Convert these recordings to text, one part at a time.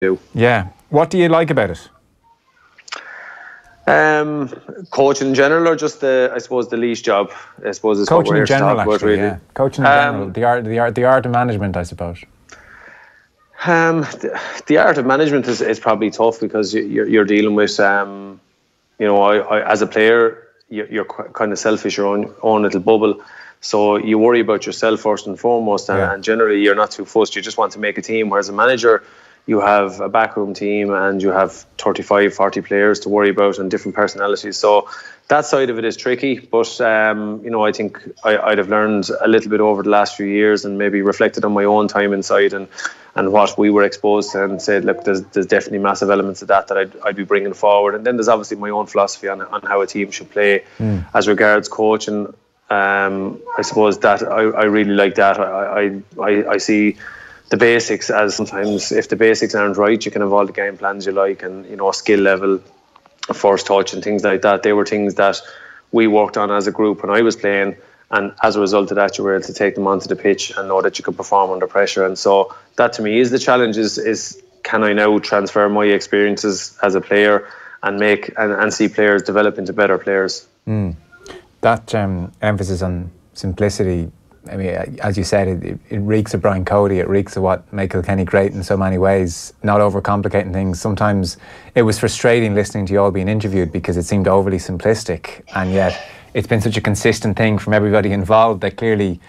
do. Yeah. What do you like about it? Coaching in general, or just I suppose the Laois job. I suppose is coaching what we're in general, here to talk about, really. Yeah. Coaching in general, the art of management, I suppose. The art of management is probably tough because you're dealing with, I as a player, you're kind of selfish, your own little bubble. So you worry about yourself first and foremost, and generally you're not too fussed. You just want to make a team. Whereas a manager, you have a backroom team and you have 35, 40 players to worry about and different personalities. So that side of it is tricky. But, I think I'd have learned a little bit over the last few years and maybe reflected on my own time inside and what we were exposed to, and said, look, there's definitely massive elements of that I'd be bringing forward. And then there's obviously my own philosophy on how a team should play as regards coaching. I suppose that I really like that. I see the basics as sometimes if the basics aren't right, you can have all the game plans you like, and skill level, first touch and things like that. They were things that we worked on as a group when I was playing, and as a result of that you were able to take them onto the pitch and know that you could perform under pressure. And so that to me is the challenge, is can I now transfer my experiences as a player and make and see players develop into better players. That emphasis on simplicity, I mean, as you said, it reeks of Brian Cody. It reeks of what made Kilkenny great in so many ways. Not overcomplicating things. Sometimes it was frustrating listening to you all being interviewed because it seemed overly simplistic, and yet it's been such a consistent thing from everybody involved that clearly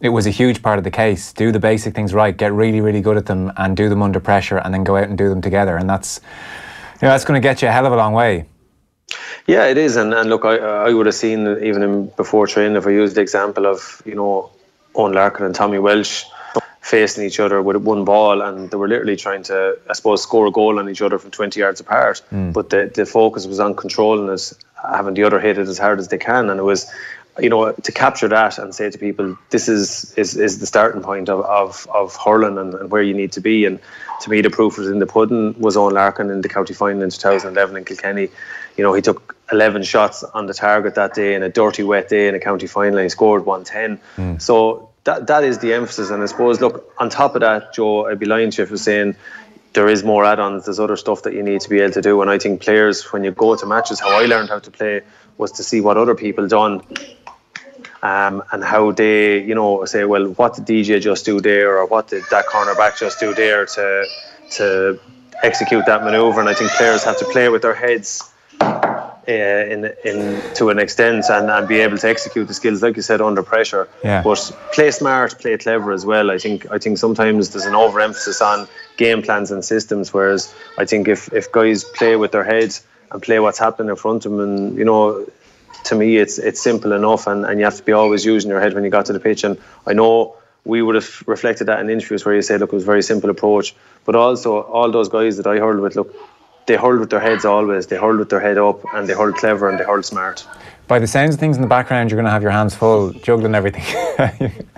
it was a huge part of the case. Do the basic things right, get really, really good at them, and do them under pressure, and then go out and do them together. And that's going to get you a hell of a long way. Yeah, it is. And look, I would have seen, even before training, if I used the example of, Owen Larkin and Tommy Welsh facing each other with one ball, and they were literally trying to, I suppose, score a goal on each other from 20 yards apart. But the focus was on controlling it, having the other hit it as hard as they can. And it was, to capture that and say to people, this is the starting point of hurling and where you need to be. And to me, the proof was in the pudding was Owen Larkin in the county final in 2011 in Kilkenny. He took 11 shots on the target that day in a dirty, wet day in a county final, and he scored 110. So that is the emphasis. And I suppose, look, on top of that, Joe, I'd be lying to you if I was saying there is more add-ons. There's other stuff that you need to be able to do. And I think players, when you go to matches, how I learned how to play was to see what other people done. And how they, say, well, what did DJ just do there, or what did that cornerback just do there to execute that manoeuvre. And I think players have to play with their heads to an extent and be able to execute the skills, like you said, under pressure. But play smart, play clever as well. I think sometimes there's an overemphasis on game plans and systems, whereas I think if guys play with their heads and play what's happening in front of them, and to me it's simple enough, and you have to be always using your head when you got to the pitch. And I know we would have reflected that in interviews where you say, look, it was a very simple approach, but also all those guys that I hurled with, look, they hurled with their heads always. They hurled with their head up, and they hurled clever, and they hurled smart. By the sounds of things in the background, you're going to have your hands full juggling everything.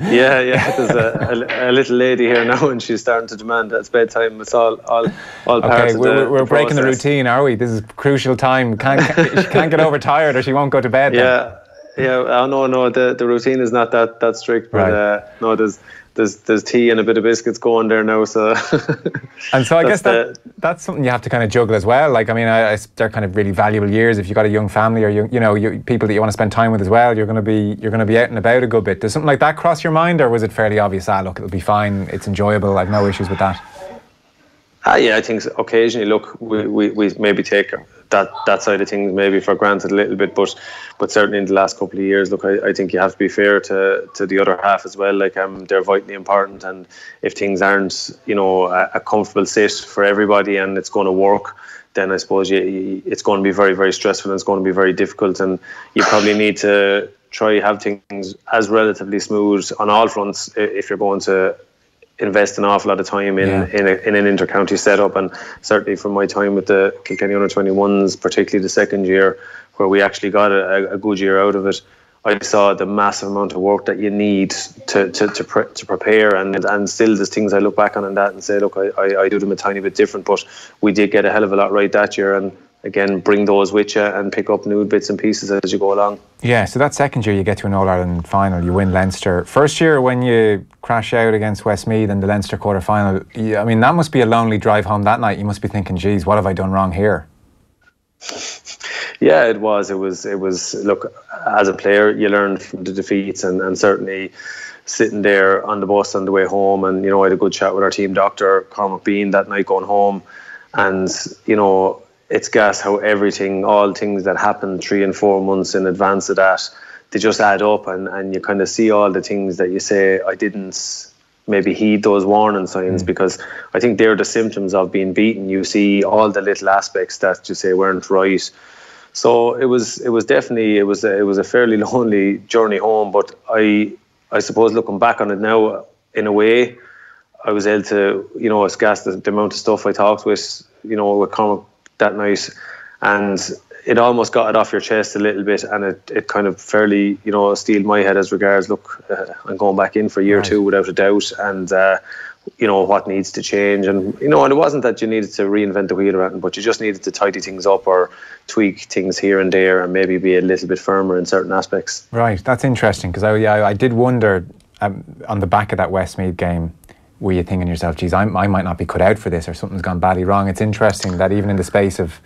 Yeah. There's a little lady here now, and she's starting to demand that it's bedtime. It's all parts of we're breaking the process. routine, are we? This is crucial time. She can't get overtired, or she won't go to bed. Yeah. Oh, no. The routine is not that strict, but right. No, there's tea and a bit of biscuits going there now. So, and so I guess that's something you have to kind of juggle as well. Like, I mean, they're kind of really valuable years. If you've got a young family, or people that you want to spend time with as well, you're going to be out and about a good bit. Does something like that cross your mind, or was it fairly obvious? Look, it'll be fine. It's enjoyable. I've no issues with that. Yeah, I think occasionally, look, we maybe take that side of things maybe for granted a little bit, but certainly in the last couple of years, look, I think you have to be fair to the other half as well. Like, they're vitally important, and if things aren't, a comfortable sit for everybody and it's going to work, then I suppose it's going to be very, very stressful, and it's going to be very difficult, and you probably need to try have things as relatively smooth on all fronts if you're going to invest an awful lot of time in an inter-county setup. And certainly from my time with the Kilkenny under-21s, particularly the second year, where we actually got a good year out of it, I saw the massive amount of work that you need to prepare, and still there's things I look back on that and say, look, I do them a tiny bit different, but we did get a hell of a lot right that year. And again, bring those with you and pick up new bits and pieces as you go along. Yeah, so that second year you get to an All-Ireland final, you win Leinster. First year when you crash out against Westmeath in the Leinster quarter-final, I mean, that must be a lonely drive home that night. You must be thinking, geez, what have I done wrong here? Yeah, it was. Look, as a player, you learn from the defeats, and certainly sitting there on the bus on the way home, and I had a good chat with our team doctor, Cormac Bean, that night going home, and it's gas how all things that happened 3 and 4 months in advance of that, they just add up, and you kind of see all the things that you say, I didn't maybe heed those warning signs, because I think they're the symptoms of being beaten. You see all the little aspects that you say weren't right. So it was definitely it was a fairly lonely journey home. But I suppose looking back on it now, in a way, I was able to it's gas the amount of stuff I talked with Cormac that night, and it almost got it off your chest a little bit, and it kind of fairly steeled my head as regards, look, I'm going back in for year 2 without a doubt, and what needs to change, and and it wasn't that you needed to reinvent the wheel or anything, but you just needed to tidy things up or tweak things here and there and maybe be a little bit firmer in certain aspects. Right, that's interesting, because I did wonder on the back of that Westmeath game, were you thinking to yourself, geez, I might not be cut out for this, or something's gone badly wrong? It's interesting that even in the space of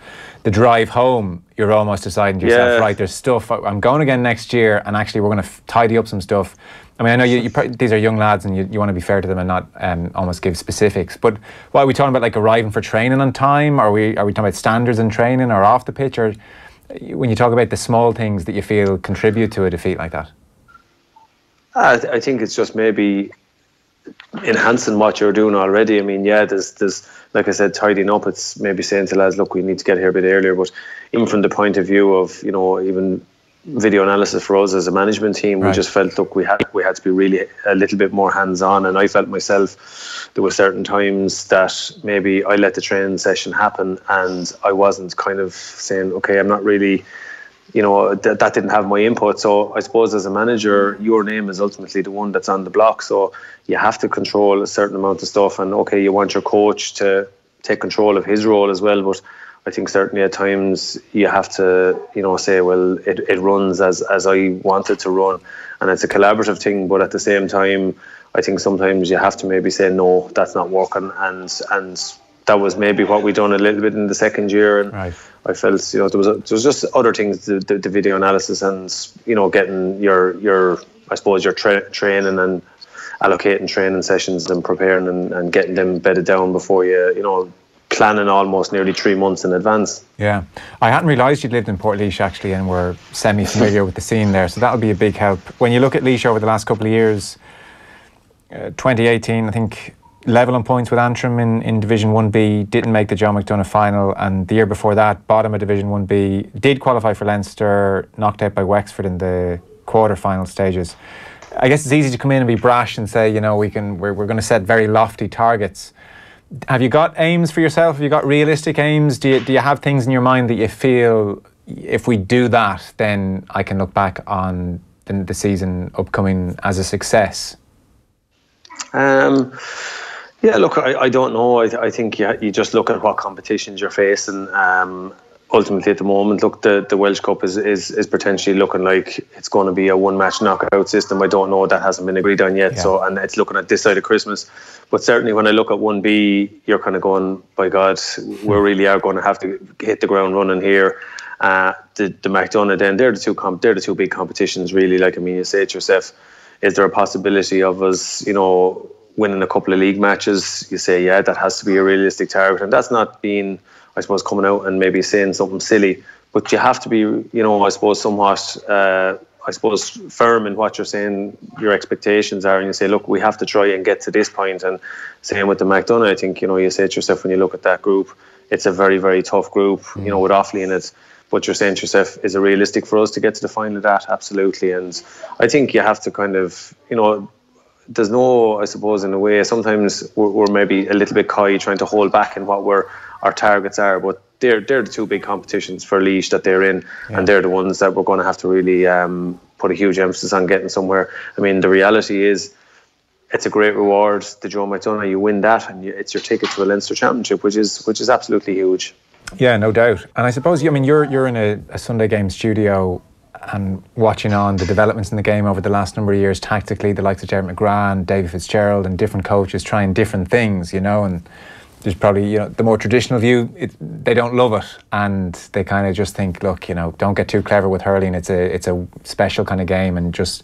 the drive home, you're almost deciding to yourself, right, there's stuff, I'm going again next year, and actually we're going to tidy up some stuff. I mean, I know these are young lads, and you want to be fair to them and not almost give specifics, but what are we talking about, like arriving for training on time? Are we talking about standards in training or off the pitch? Or when you talk about the small things that you feel contribute to a defeat like that? I think it's just maybe enhancing what you're doing already. I mean, there's like I said, tidying up. It's maybe saying to lads, look, we need to get here a bit earlier. But even from the point of view of even video analysis for us as a management team, we just felt, look, we had to be really a little bit more hands-on. And I felt myself there were certain times that maybe I let the training session happen and I wasn't kind of saying, okay, I'm not really, that didn't have my input. So I suppose as a manager, your name is ultimately the one that's on the block. So you have to control a certain amount of stuff. And okay, you want your coach to take control of his role as well. But I think certainly at times you have to, say, well, it runs as I want it to run. And it's a collaborative thing. But at the same time, I think sometimes you have to maybe say, no, that's not working. And that was maybe what we done a little bit in the second year. And I felt, there was just other things, the video analysis and, getting your I suppose, your training and allocating training sessions and preparing and getting them bedded down before you, planning almost nearly 3 months in advance. Yeah. I hadn't realised you'd lived in Portlaoise actually, and were semi-familiar with the scene there, so that'll be a big help. When you look at Laois over the last couple of years, 2018, I think, level on points with Antrim in Division 1B, didn't make the John McDonagh final, and the year before that, bottom of Division 1B, did qualify for Leinster, knocked out by Wexford in the quarter-final stages. I guess it's easy to come in and be brash and say, we're going to set very lofty targets. Have you got aims for yourself? Have you got realistic aims? Do you have things in your mind that you feel, if we do that, then I can look back on the season upcoming as a success? Yeah, look, I don't know. I think you just look at what competitions you're facing. Ultimately, at the moment, look, the Welsh Cup is potentially looking like it's going to be a one-match knockout system. I don't know, that hasn't been agreed on yet. Yeah. So, and it's looking at this side of Christmas. But certainly, when I look at 1B, you're kind of going, by God, we really are going to have to hit the ground running here. The McDonagh, then they're the two big competitions, really. Like, I mean, you say it yourself, is there a possibility of us, winning a couple of league matches? You say, yeah, that has to be a realistic target, and that's not being, I suppose, coming out and maybe saying something silly, but you have to be, I suppose, somewhat, firm in what you're saying, your expectations are, and you say, look, we have to try and get to this point. And same with the McDonagh, I think, you say it yourself when you look at that group, it's a very, very tough group, with Offaly in it. But you're saying to yourself, is it realistic for us to get to the final of that? Absolutely. And I think you have to kind of, there's no, I suppose, in a way, sometimes we're maybe a little bit coy trying to hold back in what our targets are, but they're the two big competitions for Laois that they're in, and they're the ones that we're going to have to really put a huge emphasis on getting somewhere. I mean, the reality is, it's a great reward, the Joe McDonagh. You win that, and it's your ticket to a Leinster Championship, which is absolutely huge. Yeah, no doubt. And I suppose, I mean, you're in a Sunday game studio and watching on the developments in the game over the last number of years tactically, the likes of Jared McGrath and David Fitzgerald and different coaches trying different things, and there's probably, the more traditional view, they don't love it and they kind of just think, look, don't get too clever with hurling. It's a special kind of game and just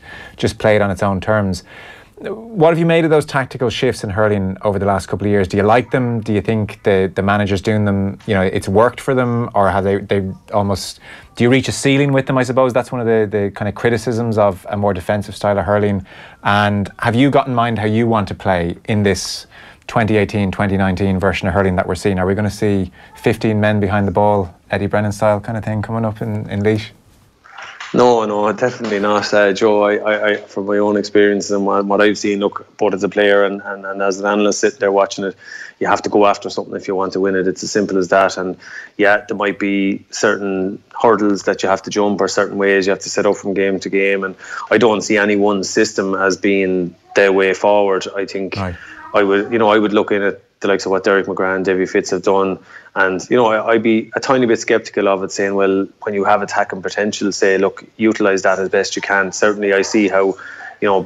play it on its own terms. What have you made of those tactical shifts in hurling over the last couple of years? Do you like them? Do you think the managers doing them, it's worked for them, or have they almost? Do you reach a ceiling with them? I suppose that's one of the kind of criticisms of a more defensive style of hurling. And have you got in mind how you want to play in this 2018, 2019 version of hurling that we're seeing? Are we going to see 15 men behind the ball, Eddie Brennan style kind of thing coming up in Laois? No, definitely not, Joe. I from my own experience and what I've seen, look, both as a player and as an analyst sitting there watching it, you have to go after something if you want to win it. It's as simple as that. And yeah, there might be certain hurdles that you have to jump or certain ways you have to set up from game to game. And I don't see any one system as being the way forward. I think I would look in at the likes of what Derek McGrath and Davy Fitz have done, and I'd be a tiny bit sceptical of it, saying, well, when you have attacking potential, say, look, utilise that as best you can. Certainly I see how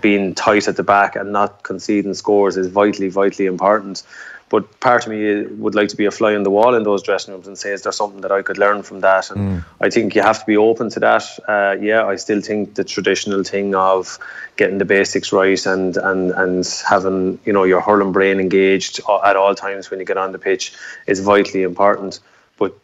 being tight at the back and not conceding scores is vitally important. But part of me would like to be a fly on the wall in those dressing rooms and say, is there something that I could learn from that? And I think you have to be open to that. I still think the traditional thing of getting the basics right and having your hurling brain engaged at all times when you get on the pitch is vitally important. But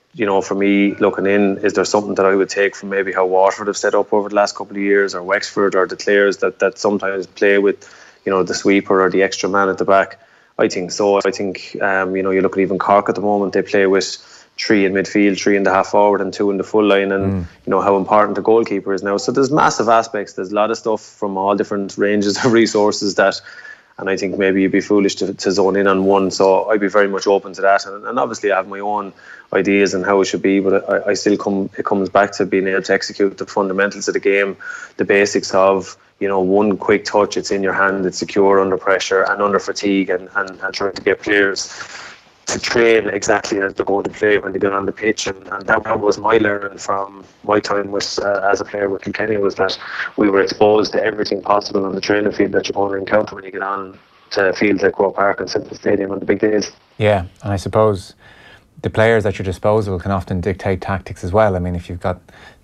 for me, looking in, is there something that I would take from maybe how Waterford have set up over the last couple of years, or Wexford, or the Clares that sometimes play with the sweeper or the extra man at the back? I think so. I think, you look at even Cork at the moment, they play with 3 in midfield, 3 in the half forward and 2 in the full line, and how important the goalkeeper is now. So there's massive aspects. There's a lot of stuff from all different ranges of resources and I think maybe you'd be foolish to zone in on one. So I'd be very much open to that. And obviously I have my own ideas on how it should be, but I still it comes back to being able to execute the fundamentals of the game, the basics of, one quick touch, it's in your hand, it's secure under pressure and under fatigue, and trying to get players to train exactly as they're going to play when they get on the pitch. And that was my learning from my time as a player with Kilkenny, was that we were exposed to everything possible on the training field that you're going to encounter when you get on to fields like Croke Park and Central Stadium on the big days. Yeah, and I suppose the players at your disposal can often dictate tactics as well. I mean, if you've got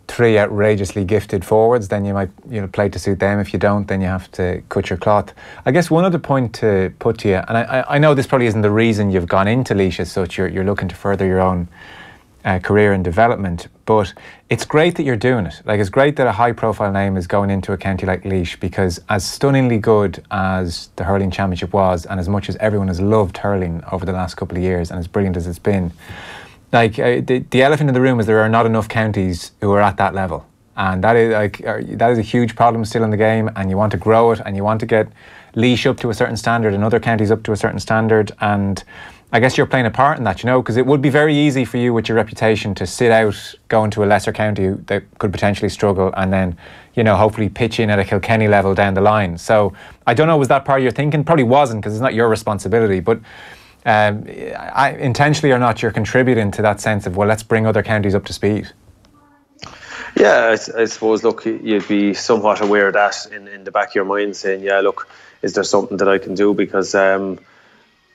3 outrageously gifted forwards, then you might play to suit them. If you don't, then you have to cut your cloth. I guess one other point to put to you, and I know this probably isn't the reason you've gone into Laois as such, you're looking to further your own career and development, but it's great that you're doing it. Like, it's great that a high profile name is going into a county like Laois, because as stunningly good as the hurling championship was, and as much as everyone has loved hurling over the last couple of years and as brilliant as it's been, like the elephant in the room is there are not enough counties who are at that level, and that is a huge problem still in the game. And you want to grow it, and you want to get Laois up to a certain standard and other counties up to a certain standard. And I guess you're playing a part in that, because it would be very easy for you with your reputation to sit out, go into a lesser county that could potentially struggle, and then hopefully pitch in at a Kilkenny level down the line. So I don't know, was that part of your thinking? Probably wasn't, because it's not your responsibility, but intentionally or not, you're contributing to that sense of, well, let's bring other counties up to speed. Yeah, I suppose, look, you'd be somewhat aware of that in the back of your mind, saying, yeah, look, is there something that I can do? Because,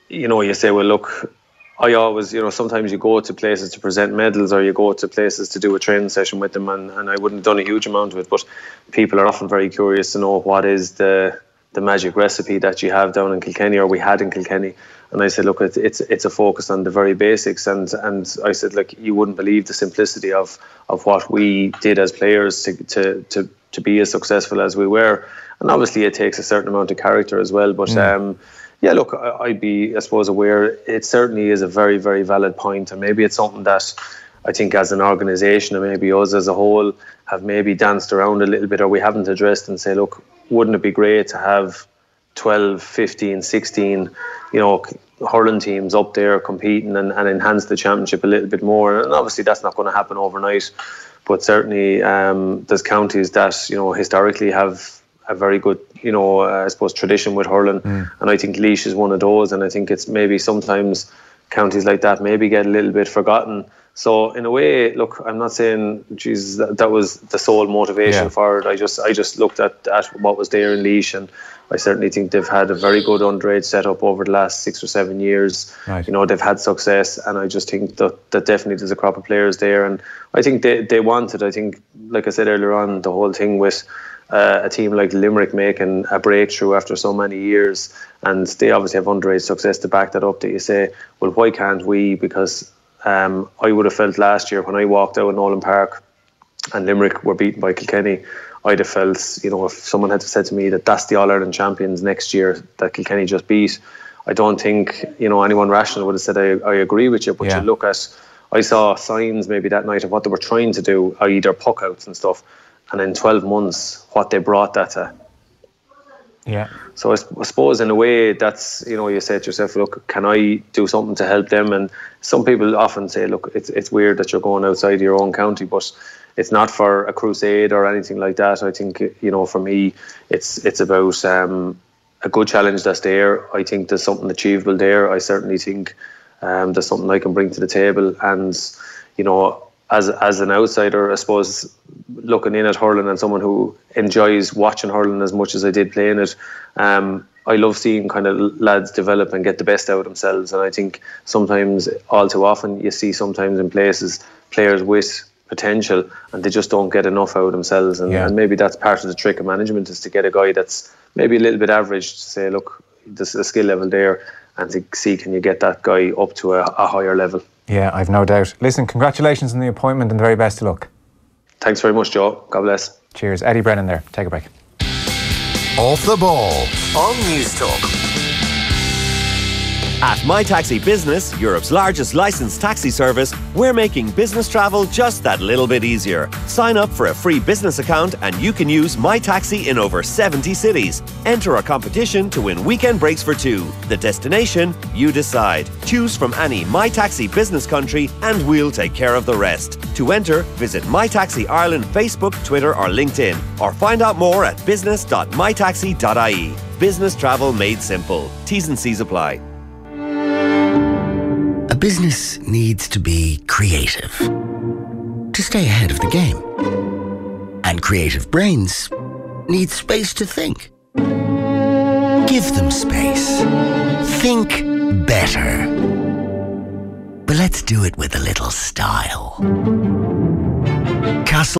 you say, well, look, I always, sometimes you go to places to present medals, or you go to places to do a training session with them, and I wouldn't have done a huge amount of it, but people are often very curious to know what is the magic recipe that you have down in Kilkenny, or we had in Kilkenny. And I said, look, it's a focus on the very basics, and I said, like, you wouldn't believe the simplicity of what we did as players to be as successful as we were. And obviously it takes a certain amount of character as well, but yeah, look, I'd be, I suppose, aware. It certainly is a very, very valid point, and maybe it's something that I think as an organisation, and maybe us as a whole, have maybe danced around a little bit, or we haven't addressed, and say, look, wouldn't it be great to have 12, 15, 16, hurling teams up there competing and enhance the championship a little bit more? And obviously that's not going to happen overnight, but certainly there's counties that historically have a very good I suppose tradition with hurling, and I think Laois is one of those. And I think it's maybe sometimes counties like that maybe get a little bit forgotten, So in a way, look, I'm not saying, geez, that was the sole motivation for it. I just looked at what was there in Laois, and I certainly think they've had a very good underage setup over the last 6 or 7 years. Right. You know, they've had success, and I just think that definitely there's a crop of players there, and I think they want it. I think, like I said earlier on, the whole thing with a team like Limerick making a breakthrough after so many years, and they obviously have underage success to back that up, that you say, well, why can't we? Because I would have felt last year when I walked out in Nolan Park and Limerick were beaten by Kilkenny, I'd have felt, you know, if someone had said to me that that's the All-Ireland champions next year that Kilkenny just beat, I don't think, you know, anyone rational would have said I agree with you. But you look at, I saw signs maybe that night of what they were trying to do, i.e. their puck outs and stuff, and in 12 months what they brought that to. Yeah. So I suppose in a way that's, you know, you say to yourself, look, can I do something to help them? And some people often say, look, it's weird that you're going outside of your own county, but it's not for a crusade or anything like that. I think, you know, for me, it's about a good challenge that's there. I think there's something achievable there. I certainly think there's something I can bring to the table. And, you know, as an outsider, I suppose, looking in at hurling and someone who enjoys watching hurling as much as I did playing it, I love seeing kind of lads develop and get the best out of themselves. And I think sometimes, all too often, you see sometimes in places players with potential and they just don't get enough out of themselves. And maybe that's part of the trick of management, is to get a guy that's maybe a little bit average to say, look, there's a skill level there, and to see, can you get that guy up to a higher level. Yeah, I've no doubt. Listen, congratulations on the appointment and the very best of luck. Thanks very much, Joe. God bless. Cheers. Eddie Brennan there. Take a break. Off the Ball on News Talk. At My Taxi Business, Europe's largest licensed taxi service, we're making business travel just that little bit easier. Sign up for a free business account and you can use My Taxi in over 70 cities. Enter a competition to win weekend breaks for two. The destination, you decide. Choose from any My Taxi business country and we'll take care of the rest. To enter, visit My Taxi Ireland Facebook, Twitter or LinkedIn, or find out more at business.mytaxi.ie. Business travel made simple. T's and C's apply. A business needs to be creative to stay ahead of the game. And creative brains need space to think. Give them space. Think better. But let's do it with a little style. Castle